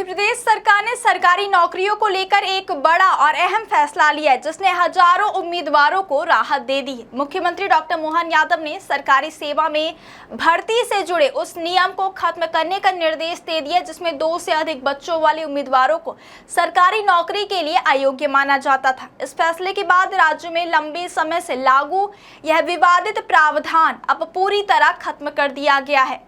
मध्य प्रदेश सरकार ने सरकारी नौकरियों को लेकर एक बड़ा और अहम फैसला लिया है, जिसने हजारों उम्मीदवारों को राहत दे दी है। मुख्यमंत्री डॉक्टर मोहन यादव ने सरकारी सेवा में भर्ती से जुड़े उस नियम को खत्म करने का निर्देश दे दिया जिसमें 2 से अधिक बच्चों वाले उम्मीदवारों को सरकारी नौकरी के लिए अयोग्य माना जाता था। इस फैसले के बाद राज्य में लंबे समय से लागू यह विवादित प्रावधान अब पूरी तरह खत्म कर दिया गया है।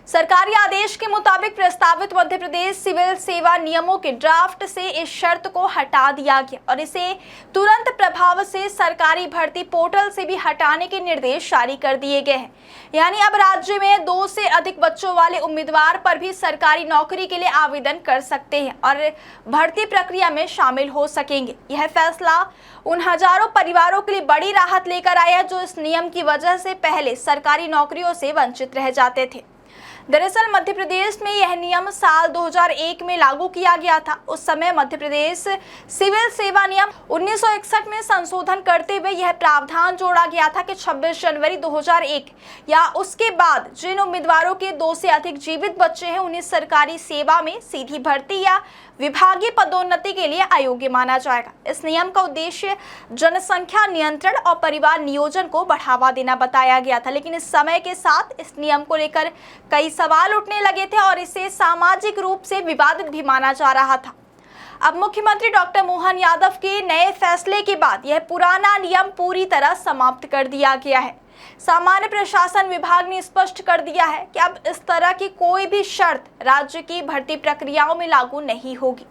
सरकारी आदेश के मुताबिक प्रस्तावित मध्य प्रदेश सिविल सेवा नियमों के ड्राफ्ट से इस शर्त को हटा दिया गया और इसे तुरंत प्रभाव से सरकारी भर्ती पोर्टल से भी हटाने के निर्देश जारी कर दिए गए हैं। यानी अब राज्य में 2 से अधिक बच्चों वाले उम्मीदवार पर भी सरकारी नौकरी के लिए आवेदन कर सकते हैं और भर्ती प्रक्रिया में शामिल हो सकेंगे। यह फैसला उन हजारों परिवारों के लिए बड़ी राहत लेकर आया जो इस नियम की वजह से पहले सरकारी नौकरियों से वंचित रह जाते थे। दरअसल मध्य प्रदेश में यह नियम साल 2001 में लागू किया गया था। उस समय मध्य प्रदेश सिविल सेवा नियम 1961 में संशोधन करते हुए यह प्रावधान जोड़ा गया था कि 26 जनवरी 2001 या उसके बाद जिन उम्मीदवारों के 2 से अधिक जीवित बच्चे हैं उन्हें सरकारी सेवा में सीधी भर्ती या विभागीय पदोन्नति के लिए अयोग्य माना जाएगा। इस नियम का उद्देश्य जनसंख्या नियंत्रण और परिवार नियोजन को बढ़ावा देना बताया गया था, लेकिन इस समय के साथ इस नियम को लेकर कई सवाल उठने लगे थे और इसे सामाजिक रूप से विवादित भी माना जा रहा था। अब मुख्यमंत्री डॉक्टर मोहन यादव के नए फैसले के बाद यह पुराना नियम पूरी तरह समाप्त कर दिया गया है। सामान्य प्रशासन विभाग ने स्पष्ट कर दिया है कि अब इस तरह की कोई भी शर्त राज्य की भर्ती प्रक्रियाओं में लागू नहीं होगी।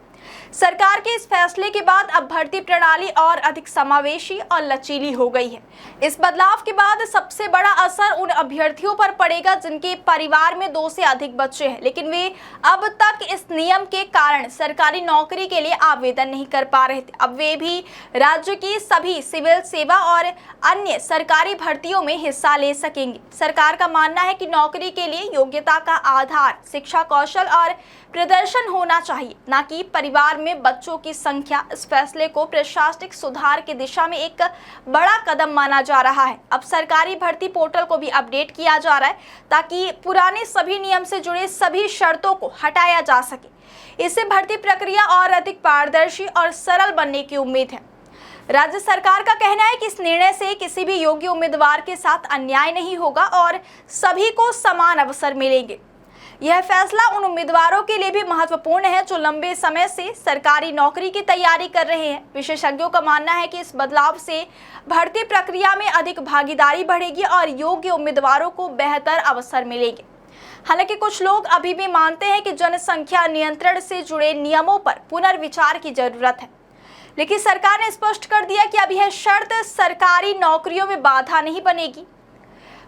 सरकार के इस फैसले के बाद अब भर्ती प्रणाली और अधिक समावेशी और लचीली हो गई है। इस बदलाव के बाद सबसे बड़ा असर उन अभ्यर्थियों पर पड़ेगा जिनके परिवार में 2 से अधिक बच्चे हैं, लेकिन वे अब तक इस नियम के कारण सरकारी नौकरी के लिए आवेदन नहीं कर पा रहे थे। अब वे भी राज्य की सभी सिविल सेवा और अन्य सरकारी भर्तियों में हिस्सा ले सकेंगे। सरकार का मानना है कि नौकरी के लिए योग्यता का आधार शिक्षा, कौशल और प्रदर्शन होना चाहिए, न कि परिवार में बच्चों की संख्या। इस फैसले को प्रशासनिक सुधार की दिशा में एक बड़ा कदम माना जा रहा है। अब सरकारी भर्ती पोर्टल को भी अपडेट किया जा रहा है ताकि पुराने सभी नियम से जुड़े सभी शर्तों को हटाया जा सके। इससे भर्ती प्रक्रिया और अधिक पारदर्शी और सरल बनने की उम्मीद है। राज्य सरकार का कहना है कि इस निर्णय से किसी भी योग्य उम्मीदवार के साथ अन्याय नहीं होगा और सभी को समान अवसर मिलेंगे। यह फैसला उन उम्मीदवारों के लिए भी महत्वपूर्ण है जो लंबे समय से सरकारी नौकरी की तैयारी कर रहे हैं। विशेषज्ञों का मानना है कि इस बदलाव से भर्ती प्रक्रिया में अधिक भागीदारी बढ़ेगी और योग्य उम्मीदवारों को बेहतर अवसर मिलेंगे। हालांकि कुछ लोग अभी भी मानते हैं कि जनसंख्या नियंत्रण से जुड़े नियमों पर पुनर्विचार की जरूरत है, लेकिन सरकार ने स्पष्ट कर दिया कि अब यह शर्त सरकारी नौकरियों में बाधा नहीं बनेगी।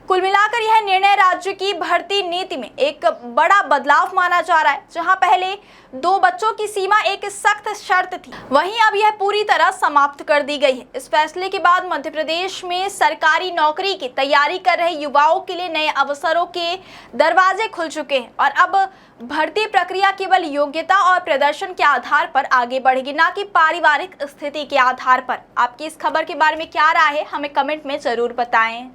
कुल मिलाकर यह निर्णय राज्य की भर्ती नीति में एक बड़ा बदलाव माना जा रहा है। जहां पहले 2 बच्चों की सीमा एक सख्त शर्त थी, वहीं अब यह पूरी तरह समाप्त कर दी गई है। इस फैसले के बाद मध्य प्रदेश में सरकारी नौकरी की तैयारी कर रहे युवाओं के लिए नए अवसरों के दरवाजे खुल चुके हैं और अब भर्ती प्रक्रिया केवल योग्यता और प्रदर्शन के आधार पर आगे बढ़ेगी, न कि पारिवारिक स्थिति के आधार पर। आपकी इस खबर के बारे में क्या राय है, हमें कमेंट में जरूर बताएं।